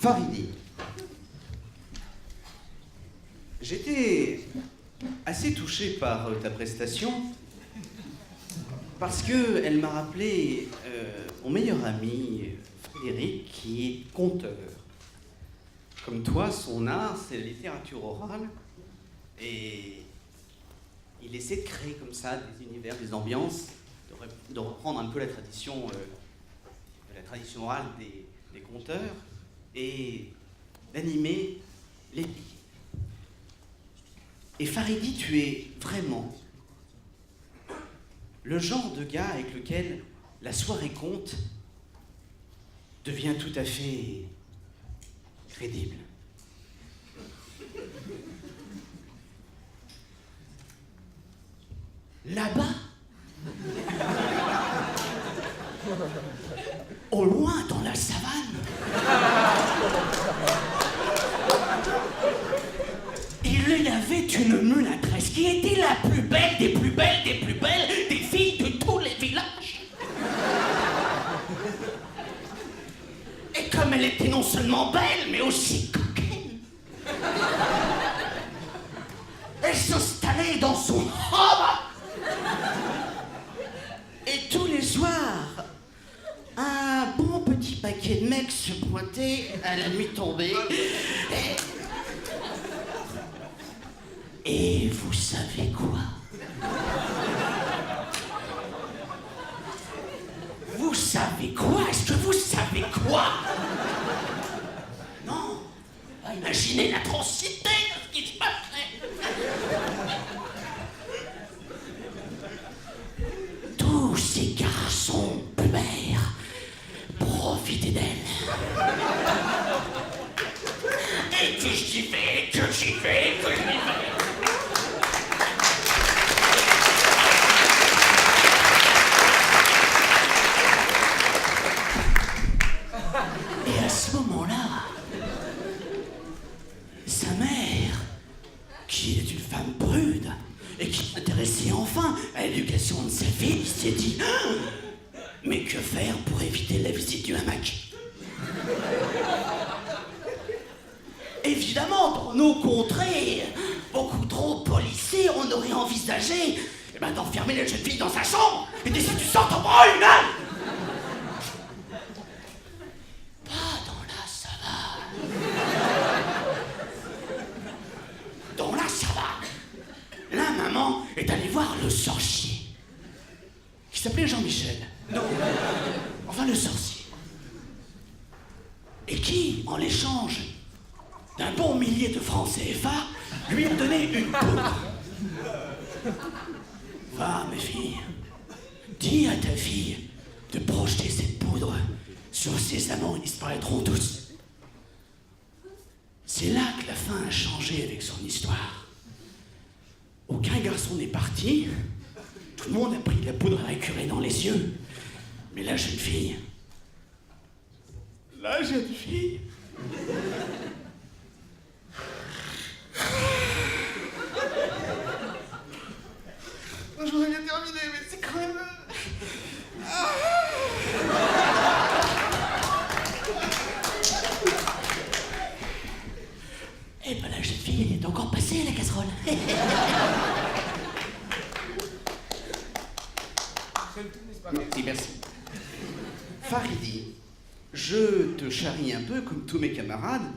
Faridi. J'étais assez touché par ta prestation parce qu'elle m'a rappelé mon meilleur ami, Frédéric, qui est conteur. Comme toi, son art, c'est la littérature orale, et il essaie de créer comme ça des univers, des ambiances, de reprendre un peu la tradition orale des conteurs, et d'animer les billets. Et Faridi, tu es vraiment le genre de gars avec lequel la soirée conte devient tout à fait crédible. Là-bas, au loin dans la savane, il y avait une mulâtresse qui était la plus belle des plus belles des plus belles des filles de tous les villages. Et comme elle était non seulement belle, mais aussi coquine, elle s'installait dans son robe. Et tous les soirs, un bon petit paquet de mecs se pointait à la nuit tombée. Et vous savez quoi? Vous savez quoi? Est-ce que vous savez quoi? Non. Imaginez l'atrocité de ce qui se passerait. Tous ces garçons pubères profitaient d'elle. Et que j'y vais, que j'y vais, que j'y vais. Et à ce moment-là, sa mère, qui est une femme prude et qui s'intéressait enfin à l'éducation de sa fille, s'est dit « Mais que faire pour éviter la visite du hamac ?» Évidemment, dans nos contrées, beaucoup trop policées, on aurait envisagé d'enfermer la jeune fille dans sa chambre et d'essayer du sang en bras humain. Pas dans la savane. Dans la savane, la maman est allée voir le sorcier, qui s'appelait Jean-Michel. Non, enfin le sorcier. Et qui, en l'échange d'un bon millier de francs CFA, lui ont donné une poudre. Va, mes filles, dis à ta fille de projeter cette poudre sur ses amants, ils disparaîtront tous. C'est là que la fin a changé avec son histoire. Aucun garçon n'est parti, tout le monde a pris de la poudre à écurer dans les yeux. Mais la jeune fille... J'aurais bien terminé, mais c'est quand même... Eh ben la jeune fille, elle est encore passée à la casserole. Merci, merci. Faridi, je te charrie un peu comme tous mes camarades.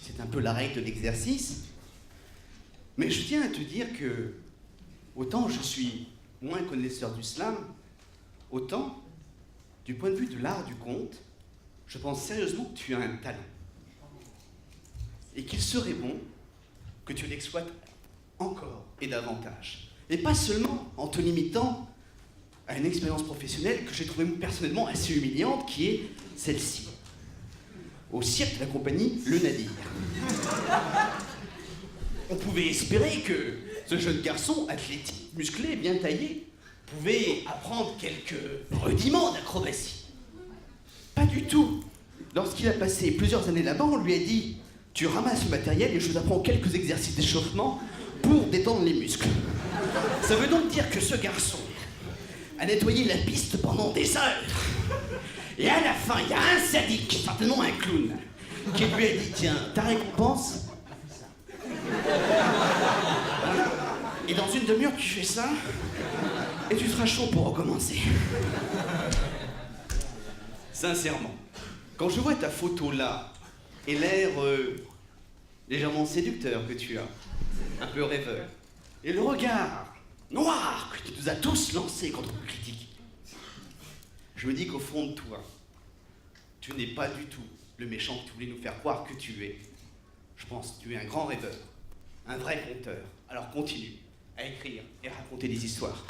C'est un peu la règle de l'exercice. Mais je tiens à te dire que, autant je suis moins connaisseur du slam, autant, du point de vue de l'art du conte, je pense sérieusement que tu as un talent. Et qu'il serait bon que tu l'exploites encore et davantage. Et pas seulement en te limitant à une expérience professionnelle que j'ai trouvée personnellement assez humiliante, qui est celle-ci. Au cirque de la compagnie Le Nadir. On pouvait espérer que ce jeune garçon, athlétique, musclé, bien taillé, pouvait apprendre quelques rudiments d'acrobatie. Pas du tout. Lorsqu'il a passé plusieurs années là-bas, on lui a dit « Tu ramasses le matériel et je t'apprends quelques exercices d'échauffement pour détendre les muscles. » Ça veut donc dire que ce garçon a nettoyé la piste pendant des heures. Et à la fin, il y a un sadique, certainement un clown, qui lui a dit, tiens, ta récompense, et dans une demi-heure, tu fais ça, et tu seras chaud pour recommencer. Sincèrement, quand je vois ta photo là, et l'air légèrement séducteur que tu as, un peu rêveur, et le regard noir que tu nous as tous lancé contre nos critiques, je me dis qu'au fond de toi, tu n'es pas du tout le méchant que tu voulais nous faire croire que tu es. Je pense que tu es un grand rêveur, un vrai conteur. Alors continue à écrire et raconter des histoires.